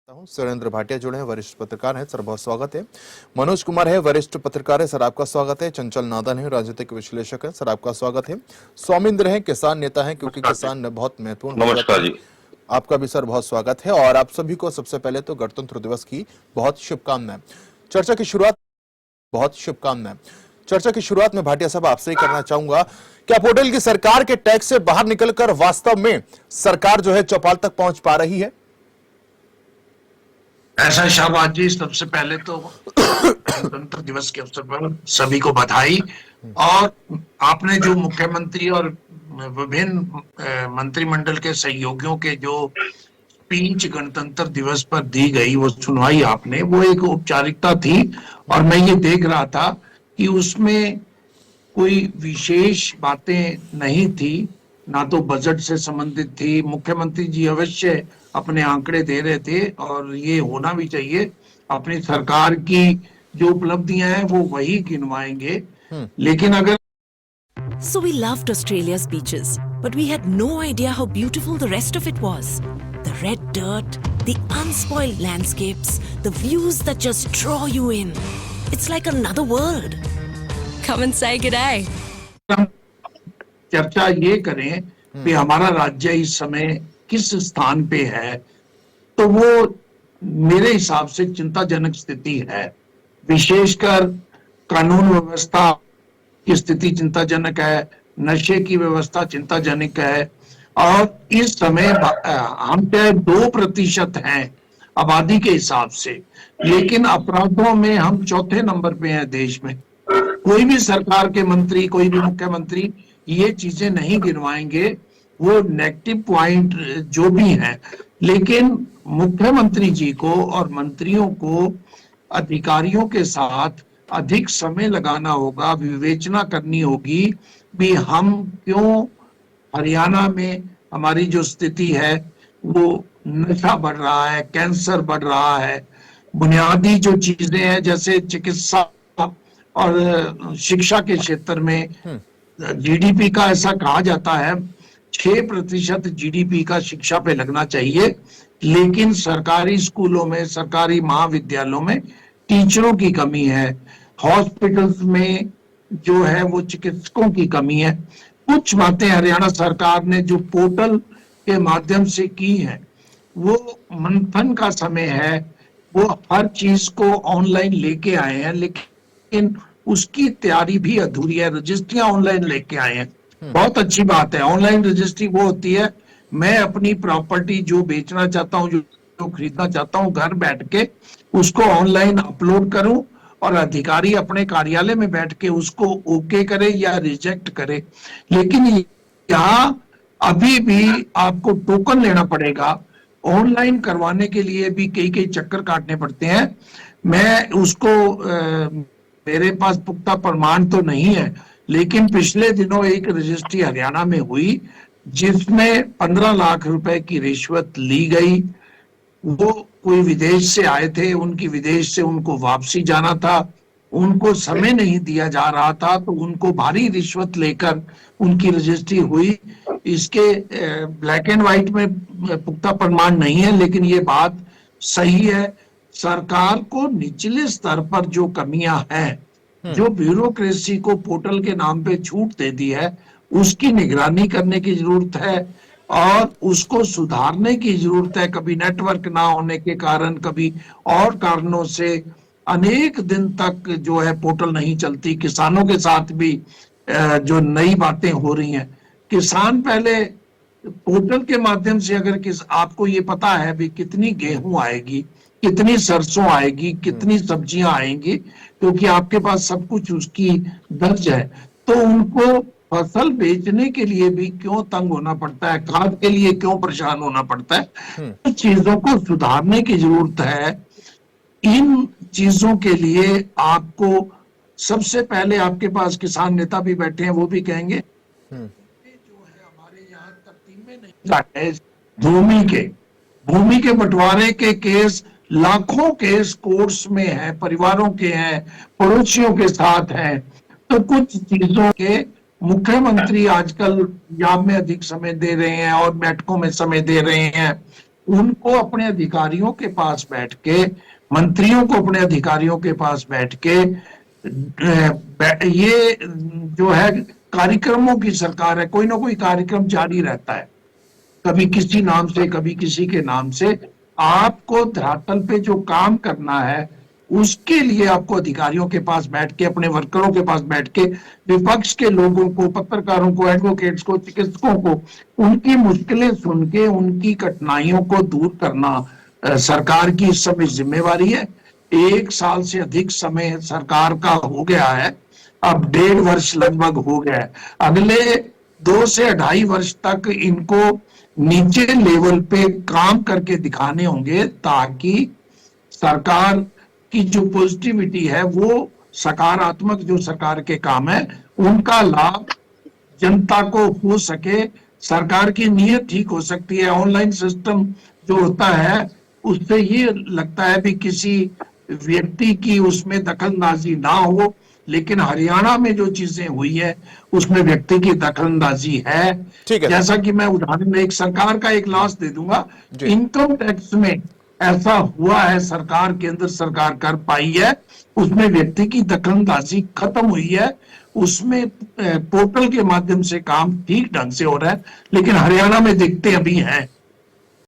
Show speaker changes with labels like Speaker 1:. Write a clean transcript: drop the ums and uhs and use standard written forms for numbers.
Speaker 1: हूं सुरेंद्र भाटिया जुड़े हैं, वरिष्ठ पत्रकार हैं। सर बहुत स्वागत है। मनोज कुमार है, वरिष्ठ पत्रकार है। सर आपका स्वागत है। चंचल नादन है, राजनीतिक विश्लेषक है। सर आपका स्वागत है। सौमिंद्र है, किसान नेता है, क्योंकि किसान बहुत महत्वपूर्ण हो जाता
Speaker 2: नमस्कार
Speaker 1: है।
Speaker 2: जी।
Speaker 1: आपका भी सर बहुत स्वागत है। और आप सभी को सबसे पहले तो गणतंत्र दिवस की बहुत शुभकामनाएं। चर्चा की शुरुआत बहुत शुभकामनाएं। चर्चा की शुरुआत में भाटिया साहब आपसे ही करना चाहूंगा, क्या पोर्टल की सरकार के टैक्स से बाहर निकलकर वास्तव में सरकार जो है चौपाल तक पहुंच पा रही है?
Speaker 3: ऐसा शाहबाज जी, सबसे पहले तो गणतंत्र दिवस के अवसर पर सभी को बधाई। और आपने जो मुख्यमंत्री और विभिन्न मंत्रिमंडल के सहयोगियों के जो स्पीच गणतंत्र दिवस पर दी गई, वो सुनवाई आपने, वो एक औपचारिकता थी। और मैं ये देख रहा था कि उसमें कोई विशेष बातें नहीं थी, ना तो बजट से संबंधित थी। मुख्यमंत्री जी अवश्य अपने आंकड़े दे रहे थे और ये होना भी चाहिए। अपनी सरकार की जो उपलब्धियां हैं वो वही गिनवाएंगे। लेकिन अगर
Speaker 4: So we loved Australia's beaches, but we had no idea how beautiful the rest of it was. The red dirt, the unspoiled landscapes, the views that just draw you in. It's like another world. Come and say g'day.
Speaker 3: हम चर्चा ये करें कि हमारा राज्य इस समय किस स्थान पे है, तो वो मेरे हिसाब से चिंताजनक स्थिति है। विशेषकर कानून व्यवस्था की स्थिति चिंताजनक है, नशे की व्यवस्था चिंताजनक है। और इस समय हम चाहे 2% हैं आबादी के हिसाब से, लेकिन अपराधों में हम चौथे नंबर पे हैं देश में। कोई भी सरकार के मंत्री, कोई भी मुख्यमंत्री ये चीजें नहीं गिनवाएंगे, वो नेगेटिव पॉइंट जो भी हैं। लेकिन मुख्यमंत्री जी को और मंत्रियों को अधिकारियों के साथ अधिक समय लगाना होगा, विवेचना करनी होगी भी हम क्यों हरियाणा में हमारी जो स्थिति है वो नशा बढ़ रहा है, कैंसर बढ़ रहा है, बुनियादी जो चीजें हैं जैसे चिकित्सा और शिक्षा के क्षेत्र में जीडीपी का, ऐसा कहा जाता है 6% जीडीपी का शिक्षा पे लगना चाहिए। लेकिन सरकारी स्कूलों में, सरकारी महाविद्यालयों में टीचरों की कमी है, हॉस्पिटल्स में जो है वो चिकित्सकों की कमी है। कुछ बातें हरियाणा सरकार ने जो पोर्टल के माध्यम से की है, वो मंथन का समय है, वो हर चीज को ऑनलाइन लेके आए हैं, लेकिन उसकी तैयारी भी अधूरी है। रजिस्ट्रियां ऑनलाइन लेके आए हैं, बहुत अच्छी बात है। ऑनलाइन रजिस्ट्री वो होती है, मैं अपनी प्रॉपर्टी जो बेचना चाहता हूँ, जो खरीदना चाहता हूँ, घर बैठ के उसको ऑनलाइन अपलोड करूं और अधिकारी अपने कार्यालय में बैठ के उसको ओके करे या रिजेक्ट करे। लेकिन यहाँ अभी भी आपको टोकन लेना पड़ेगा। ऑनलाइन करवाने के लिए भी कई चक्कर काटने पड़ते हैं। मैं उसको मेरे पास पुख्ता प्रमाण तो नहीं है, लेकिन पिछले दिनों एक रजिस्ट्री हरियाणा में हुई जिसमें 15 लाख रुपए की रिश्वत ली गई। वो कोई विदेश से आए थे, उनकी विदेश से उनको वापसी जाना था, उनको समय नहीं दिया जा रहा था, तो उनको भारी रिश्वत लेकर उनकी रजिस्ट्री हुई। इसके ब्लैक एंड व्हाइट में पुख्ता प्रमाण नहीं है, लेकिन ये बात सही है। सरकार को निचले स्तर पर जो कमियां हैं, जो ब्यूरोक्रेसी को पोर्टल के नाम पे छूट दे दी है, उसकी निगरानी करने की जरूरत है और उसको सुधारने की जरूरत है। कभी नेटवर्क ना होने के कारण, कभी और कारणों से अनेक दिन तक जो है पोर्टल नहीं चलती। किसानों के साथ भी जो नई बातें हो रही हैं, किसान पहले पोर्टल के माध्यम से अगर आपको ये पता है भी कितनी गेहूं आएगी, कितनी सरसों आएगी, कितनी सब्जियां आएंगी, क्योंकि आपके पास सब कुछ उसकी दर्ज है, तो उनको फसल बेचने के लिए भी क्यों तंग होना पड़ता है, खाद के लिए क्यों परेशान होना पड़ता है। तो चीजों को सुधारने की जरूरत है। इन चीजों के लिए आपको सबसे पहले, आपके पास किसान नेता भी बैठे हैं, वो भी कहेंगे जो है हमारे यहाँ तरतीब में नहीं, भूमि के बंटवारे के केस लाखों केस कोर्ट्स में है, परिवारों के हैं, पड़ोसियों के साथ हैं। तो कुछ चीजों के मुख्यमंत्री आजकल पंजाब में अधिक समय दे रहे हैं और बैठकों में समय दे रहे हैं, उनको अपने अधिकारियों के पास बैठ के, मंत्रियों को अपने अधिकारियों के पास बैठ के ये जो है कार्यक्रमों की सरकार है, कोई ना कोई कार्यक्रम जारी रहता है, कभी किसी नाम से कभी किसी के नाम से। आपको धरातल पे जो काम करना है उसके लिए आपको अधिकारियों के पास बैठ के, अपने वर्करों के पास बैठ के, विपक्ष के लोगों को, पत्रकारों को, एडवोकेट्स को, चिकित्सकों को, उनकी मुश्किलें सुन के उनकी कठिनाइयों को दूर करना सरकार की इस समय जिम्मेवारी है। 1 साल से अधिक समय सरकार का हो गया है, अब 1.5 वर्ष लगभग हो गया है। अगले 2 से 2.5 वर्ष तक इनको नीचे लेवल पे काम करके दिखाने होंगे, ताकि सरकार की जो पॉजिटिविटी है, वो सकारात्मक जो सरकार के काम है उनका लाभ जनता को हो सके, सरकार की नीयत ठीक हो सकती है। ऑनलाइन सिस्टम जो होता है उससे ये लगता है भी किसी व्यक्ति की उसमें दखलंदाजी ना हो, लेकिन हरियाणा में जो चीजें हुई है उसमें व्यक्ति की दखलंदाजी है।
Speaker 1: ठीक है।
Speaker 3: जैसा कि मैं उदाहरण में एक सरकार का एक लास्ट दे दूंगा, इनकम टैक्स में ऐसा हुआ है, सरकार, केंद्र सरकार कर पाई है, उसमें व्यक्ति की दखलंदाजी खत्म हुई है, उसमें पोर्टल के माध्यम से काम ठीक ढंग से हो रहा है। लेकिन हरियाणा में दिक्कतें अभी हैं।